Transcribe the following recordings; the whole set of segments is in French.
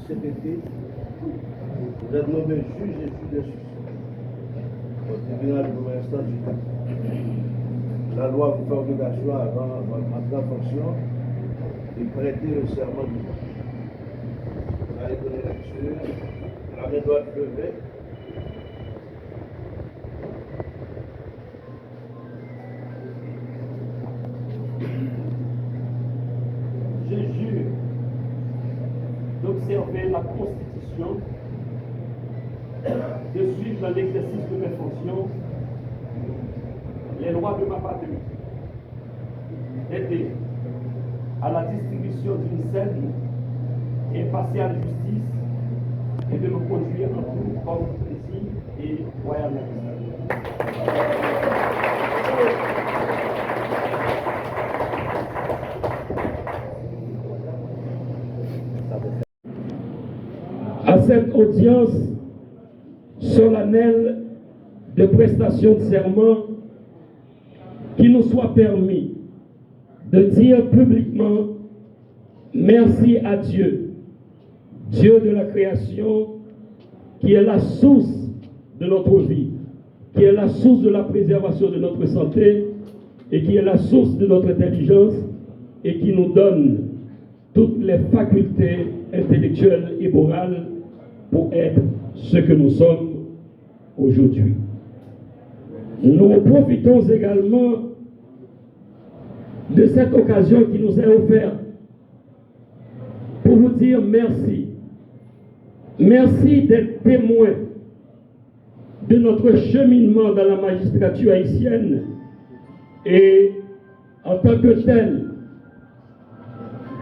CPT, vous êtes nommé juge et juge d'instruction au tribunal de première instance du Cap. La loi vous fait obligation avant votre entrée en fonction de prêter le serment du droit. Vous allez donner lecture, la main doit être levée. Je jure d'observer la Constitution, de suivre dans l'exercice de mes fonctions les lois de ma patrie, d'aider à la distribution d'une saine et impartiale justice et de me conduire en tout comme plaisir et royalement. À cette audience solennelle de prestation de serment, qu'il nous soit permis de dire publiquement merci à Dieu, Dieu de la création, qui est la source de notre vie, qui est la source de la préservation de notre santé et qui est la source de notre intelligence et qui nous donne toutes les facultés intellectuelles et morales pour être ce que nous sommes aujourd'hui. Nous profitons également de cette occasion qui nous est offerte pour vous dire merci. Merci d'être témoin de notre cheminement dans la magistrature haïtienne et en tant que tel,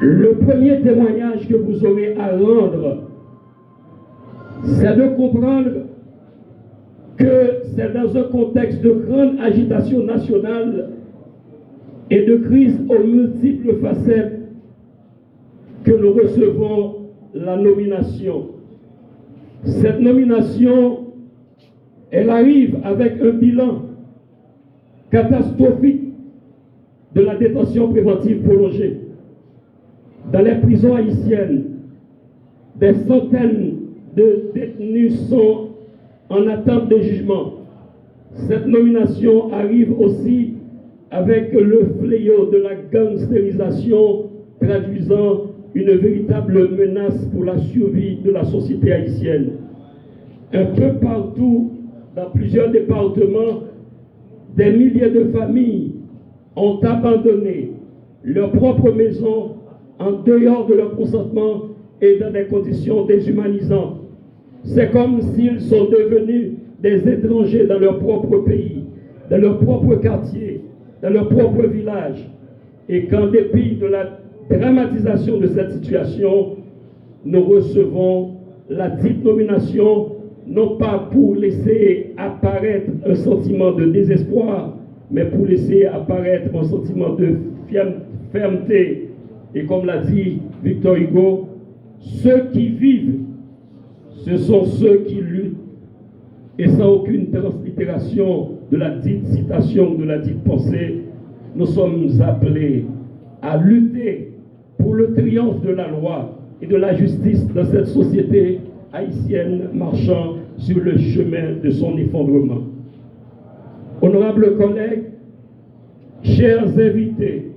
le premier témoignage que vous aurez à rendre, c'est de comprendre que c'est dans un contexte de grande agitation nationale et de crise aux multiples facettes que nous recevons la nomination. Cette nomination, elle arrive avec un bilan catastrophique de la détention préventive prolongée. Dans les prisons haïtiennes, des centaines de détenus sont en attente de jugement. Cette nomination arrive aussi avec le fléau de la gangstérisation, traduisant une véritable menace pour la survie de la société haïtienne. Un peu partout, dans plusieurs départements, des milliers de familles ont abandonné leur propre maison en dehors de leur consentement et dans des conditions déshumanisantes. C'est comme s'ils sont devenus des étrangers dans leur propre pays, dans leur propre quartier, dans leur propre village. Et qu'en dépit de la dramatisation de cette situation, nous recevons la dite nomination, non pas pour laisser apparaître un sentiment de désespoir, mais pour laisser apparaître un sentiment de fermeté. Et comme l'a dit Victor Hugo, ceux qui vivent, ce sont ceux qui luttent. Et sans aucune translittération de la dite citation, de la dite pensée, nous sommes appelés à lutter pour le triomphe de la loi et de la justice dans cette société haïtienne marchant sur le chemin de son effondrement. Honorables collègues, chers invités,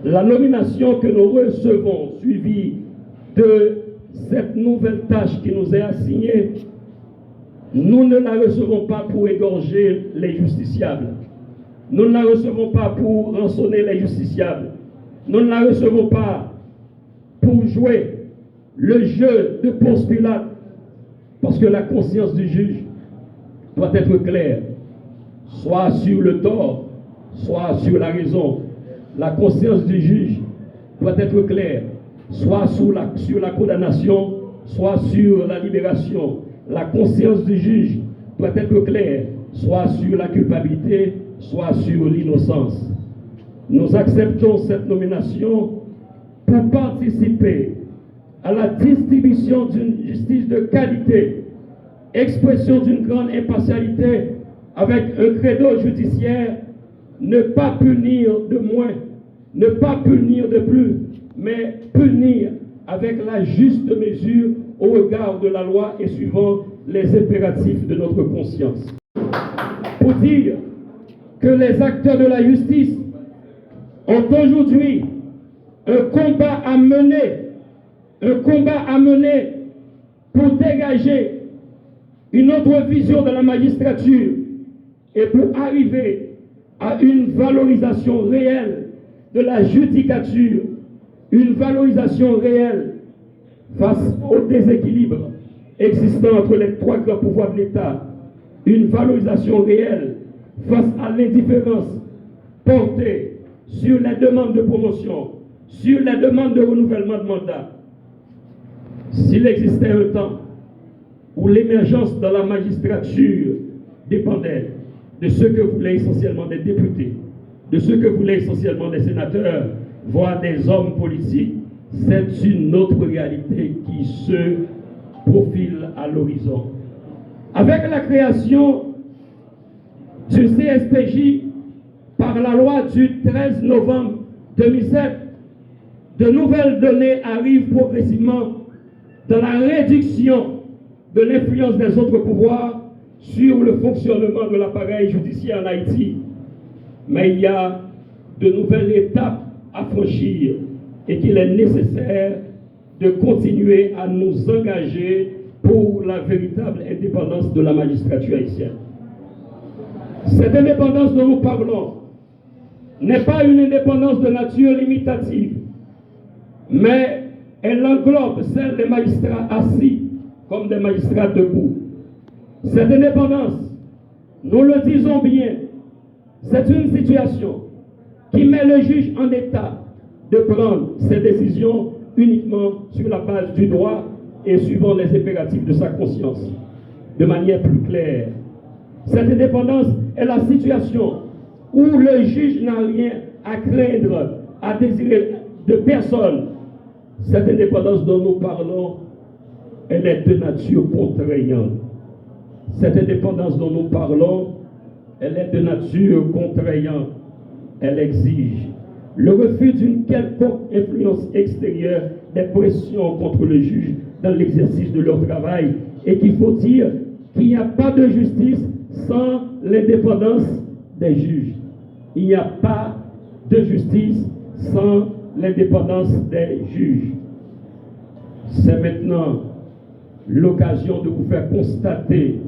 la nomination que nous recevons, suivie de cette nouvelle tâche qui nous est assignée, nous ne la recevons pas pour égorger les justiciables. Nous ne la recevons pas pour rançonner les justiciables. Nous ne la recevons pas pour jouer le jeu de Ponce Pilate, parce que la conscience du juge doit être claire, soit sur le tort, soit sur la raison. La conscience du juge doit être claire, soit sur la condamnation, soit sur la libération. La conscience du juge doit être claire, soit sur la culpabilité, soit sur l'innocence. Nous acceptons cette nomination pour participer à la distribution d'une justice de qualité, expression d'une grande impartialité avec un credo judiciaire, ne pas punir de moins, ne pas punir de plus, mais punir avec la juste mesure au regard de la loi et suivant les impératifs de notre conscience. Pour dire que les acteurs de la justice ont aujourd'hui un combat à mener pour dégager une autre vision de la magistrature et pour arriver à une valorisation réelle de la judicature, une valorisation réelle face au déséquilibre existant entre les trois grands pouvoirs de l'État, une valorisation réelle face à l'indifférence portée sur les demandes de promotion, sur les demandes de renouvellement de mandat. S'il existait un temps où l'émergence dans la magistrature dépendait de ce que voulaient essentiellement des députés, de ce que voulaient essentiellement des sénateurs, voire des hommes politiques, c'est une autre réalité qui se profile à l'horizon. Avec la création du CSPJ par la loi du 13 novembre 2007, de nouvelles données arrivent progressivement dans la réduction de l'influence des autres pouvoirs sur le fonctionnement de l'appareil judiciaire en Haïti. Mais il y a de nouvelles étapes à franchir et qu'il est nécessaire de continuer à nous engager pour la véritable indépendance de la magistrature haïtienne. Cette indépendance dont nous parlons n'est pas une indépendance de nature limitative, mais elle englobe celle des magistrats assis comme des magistrats debout. Cette indépendance, nous le disons bien, c'est une situation qui met le juge en état de prendre ses décisions uniquement sur la base du droit et suivant les impératifs de sa conscience, de manière plus claire. Cette indépendance est la situation où le juge n'a rien à craindre, à désirer de personne. Cette indépendance dont nous parlons, elle est de nature contraignante. Cette indépendance dont nous parlons, elle est de nature contraignante. Elle exige le refus d'une quelconque influence extérieure des pressions contre le juge dans l'exercice de leur travail et qu'il faut dire qu'il n'y a pas de justice sans l'indépendance des juges. Il n'y a pas de justice sans l'indépendance des juges. C'est maintenant l'occasion de vous faire constater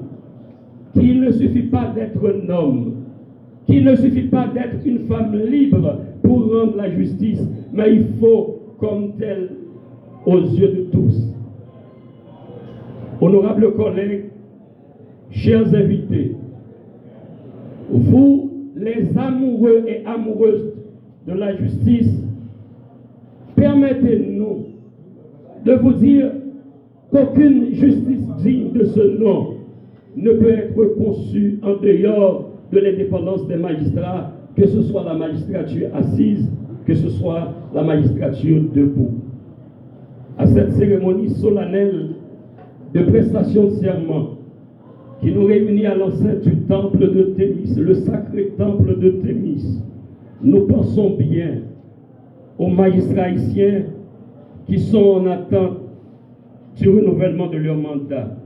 qu'il ne suffit pas d'être un homme, qu'il ne suffit pas d'être une femme libre pour rendre la justice, mais il faut comme tel aux yeux de tous. Honorables collègues, chers invités, vous, les amoureux et amoureuses de la justice, permettez-nous de vous dire qu'aucune justice digne de ce nom ne peut être conçue en dehors de l'indépendance des magistrats, que ce soit la magistrature assise, que ce soit la magistrature debout. À cette cérémonie solennelle de prestation de serment qui nous réunit à l'enceinte du temple de Thémis, le sacré temple de Thémis, nous pensons bien aux magistrats haïtiens qui sont en attente du renouvellement de leur mandat,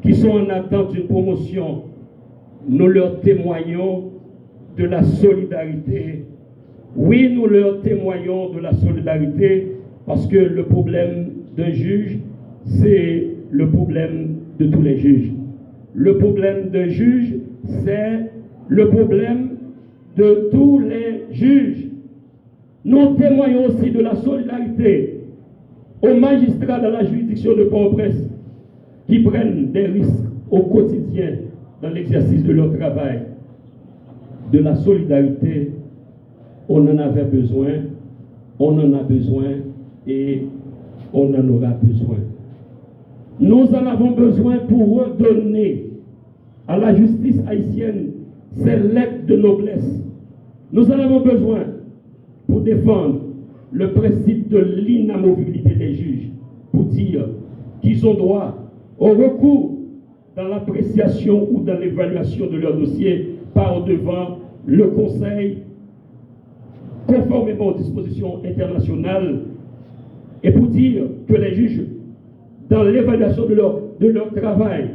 qui sont en attente d'une promotion. Nous leur témoignons de la solidarité. Oui, nous leur témoignons de la solidarité parce que le problème d'un juge, c'est le problème de tous les juges. Le problème d'un juge, c'est le problème de tous les juges. Nous témoignons aussi de la solidarité aux magistrats de la juridiction de Port-au-Prince qui prennent des risques au quotidien dans l'exercice de leur travail. De la solidarité, on en avait besoin, on en a besoin et on en aura besoin. Nous en avons besoin pour redonner à la justice haïtienne ses lettres de noblesse. Nous en avons besoin pour défendre le principe de l'inamovibilité des juges, pour dire qu'ils ont droit au recours dans l'appréciation ou dans l'évaluation de leur dossier par devant le Conseil, conformément aux dispositions internationales et pour dire que les juges, dans l'évaluation de leur travail,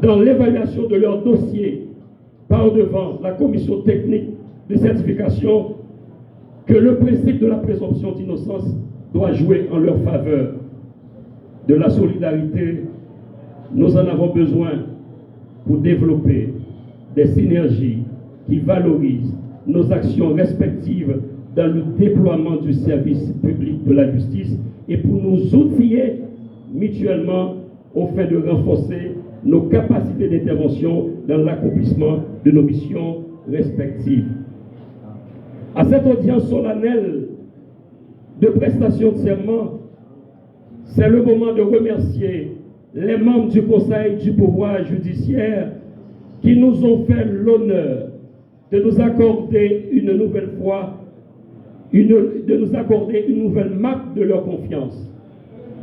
dans l'évaluation de leur dossier, par devant la commission technique de certification, que le principe de la présomption d'innocence doit jouer en leur faveur. De la solidarité, nous en avons besoin pour développer des synergies qui valorisent nos actions respectives dans le déploiement du service public de la justice et pour nous outiller mutuellement au fait de renforcer nos capacités d'intervention dans l'accomplissement de nos missions respectives. À cette audience solennelle de prestation de serment, c'est le moment de remercier les membres du Conseil du pouvoir judiciaire qui nous ont fait l'honneur de nous accorder une nouvelle fois, de nous accorder une nouvelle marque de leur confiance.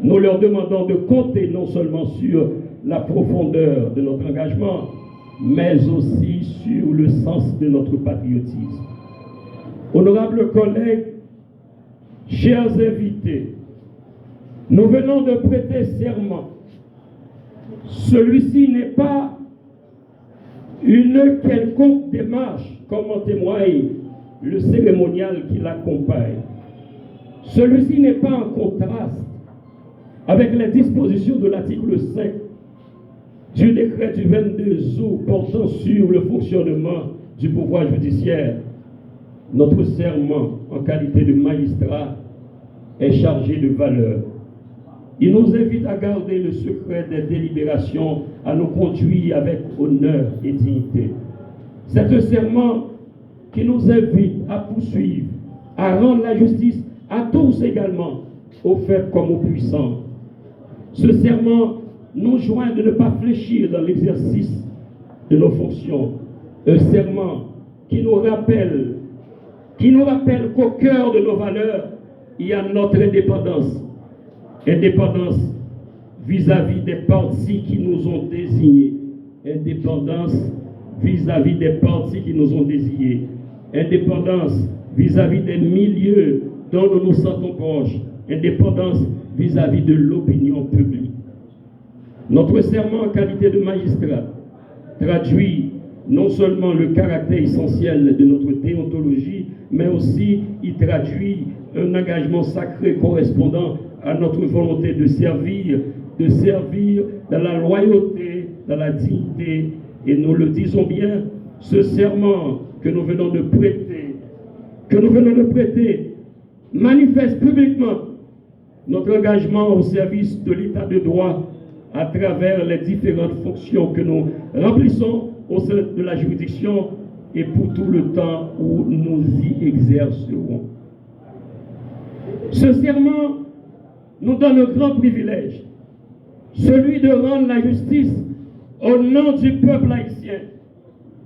Nous leur demandons de compter non seulement sur la profondeur de notre engagement, mais aussi sur le sens de notre patriotisme. Honorables collègues, chers invités, nous venons de prêter serment. Celui-ci n'est pas une quelconque démarche, comme en témoigne le cérémonial qui l'accompagne. Celui-ci n'est pas en contraste avec les dispositions de l'article 5 du décret du 22 août portant sur le fonctionnement du pouvoir judiciaire. Notre serment en qualité de magistrat est chargé de valeur. Il nous invite à garder le secret des délibérations, à nous conduire avec honneur et dignité. C'est un serment qui nous invite à poursuivre, à rendre la justice à tous également, aux faibles comme aux puissants. Ce serment nous joint de ne pas fléchir dans l'exercice de nos fonctions. Un serment qui nous rappelle qu'au cœur de nos valeurs, il y a notre indépendance. Indépendance vis-à-vis des partis qui nous ont désignés. Indépendance vis-à-vis des partis qui nous ont désignés. Indépendance vis-à-vis des milieux dont nous nous sentons proches. Indépendance vis-à-vis de l'opinion publique. Notre serment en qualité de magistrat traduit non seulement le caractère essentiel de notre déontologie, mais aussi il traduit un engagement sacré correspondant à notre volonté de servir dans la loyauté, dans la dignité. Et nous le disons bien, ce serment que nous venons de prêter, manifeste publiquement notre engagement au service de l'état de droit à travers les différentes fonctions que nous remplissons au sein de la juridiction et pour tout le temps où nous y exercerons. Ce serment nous donne un grand privilège, celui de rendre la justice au nom du peuple haïtien.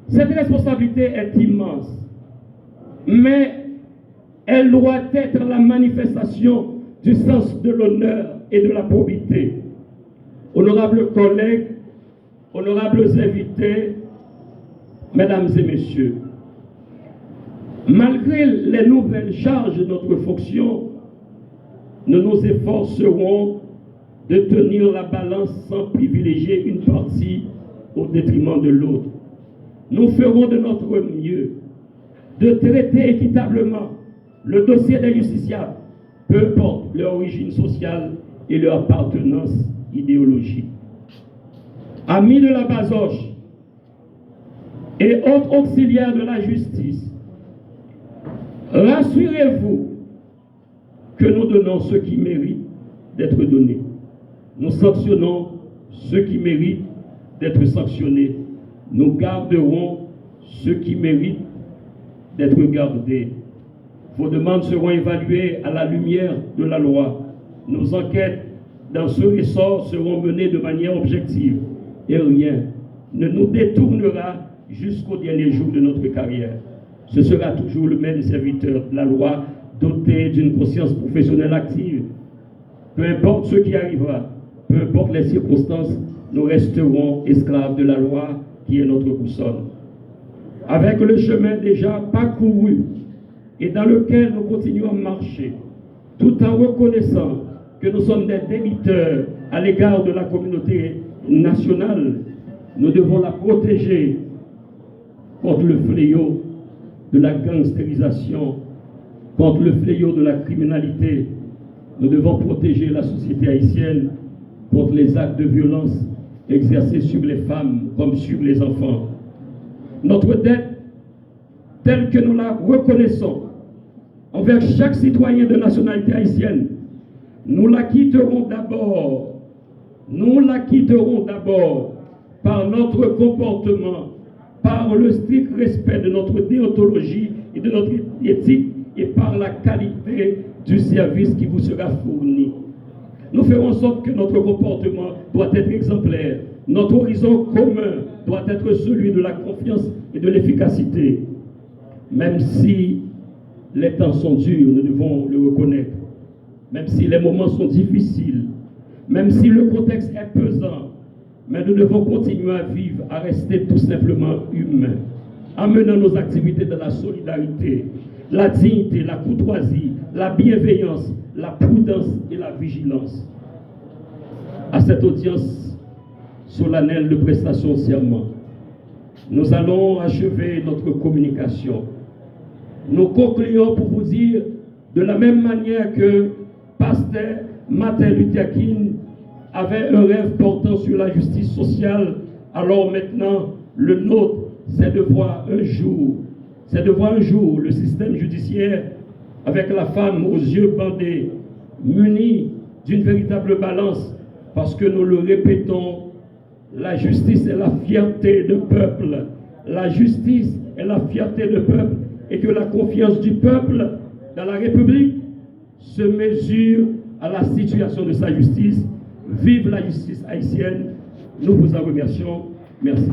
Cette responsabilité est immense, mais elle doit être la manifestation du sens de l'honneur et de la probité. Honorables collègues, honorables invités, mesdames et messieurs, malgré les nouvelles charges de notre fonction, nous nous efforcerons de tenir la balance sans privilégier une partie au détriment de l'autre. Nous ferons de notre mieux de traiter équitablement le dossier des justiciables, peu importe leur origine sociale et leur appartenance idéologique. Amis de la Bazoche et autres auxiliaires de la justice, rassurez-vous que nous donnons ce qui mérite d'être donné. Nous sanctionnons ceux qui méritent d'être sanctionnés. Nous garderons ceux qui méritent d'être gardés. Vos demandes seront évaluées à la lumière de la loi. Nos enquêtes dans ce ressort seront menées de manière objective et rien ne nous détournera jusqu'au dernier jour de notre carrière. Ce sera toujours le même serviteur de la loi, doté d'une conscience professionnelle active. Peu importe ce qui arrivera, peu importe les circonstances, nous resterons esclaves de la loi qui est notre boussole. Avec le chemin déjà parcouru et dans lequel nous continuons à marcher, tout en reconnaissant que nous sommes des débiteurs à l'égard de la communauté nationale, nous devons la protéger contre le fléau de la gangstérisation, contre le fléau de la criminalité. Nous devons protéger la société haïtienne contre les actes de violence exercés sur les femmes comme sur les enfants. Notre dette, telle que nous la reconnaissons envers chaque citoyen de nationalité haïtienne, nous la quitterons d'abord par notre comportement, par le strict respect de notre déontologie et de notre éthique et par la qualité du service qui vous sera fourni. Nous ferons en sorte que notre comportement doit être exemplaire. Notre horizon commun doit être celui de la confiance et de l'efficacité. Même si les temps sont durs, nous devons le reconnaître. Même si les moments sont difficiles, même si le contexte est pesant, mais nous devons continuer à vivre, à rester tout simplement humains, en menant nos activités dans la solidarité, la dignité, la courtoisie, la bienveillance, la prudence et la vigilance. À cette audience solennelle de prestation de serment, nous allons achever notre communication. Nous concluons pour vous dire, de la même manière que Pasteur Martin Luther King avait un rêve portant sur la justice sociale, alors maintenant, le nôtre, c'est de voir un jour le système judiciaire avec la femme aux yeux bandés, muni d'une véritable balance, parce que nous le répétons, la justice est la fierté du peuple. La justice est la fierté du peuple et que la confiance du peuple dans la République se mesure à la situation de sa justice. Vive la justice haïtienne. Nous vous en remercions. Merci.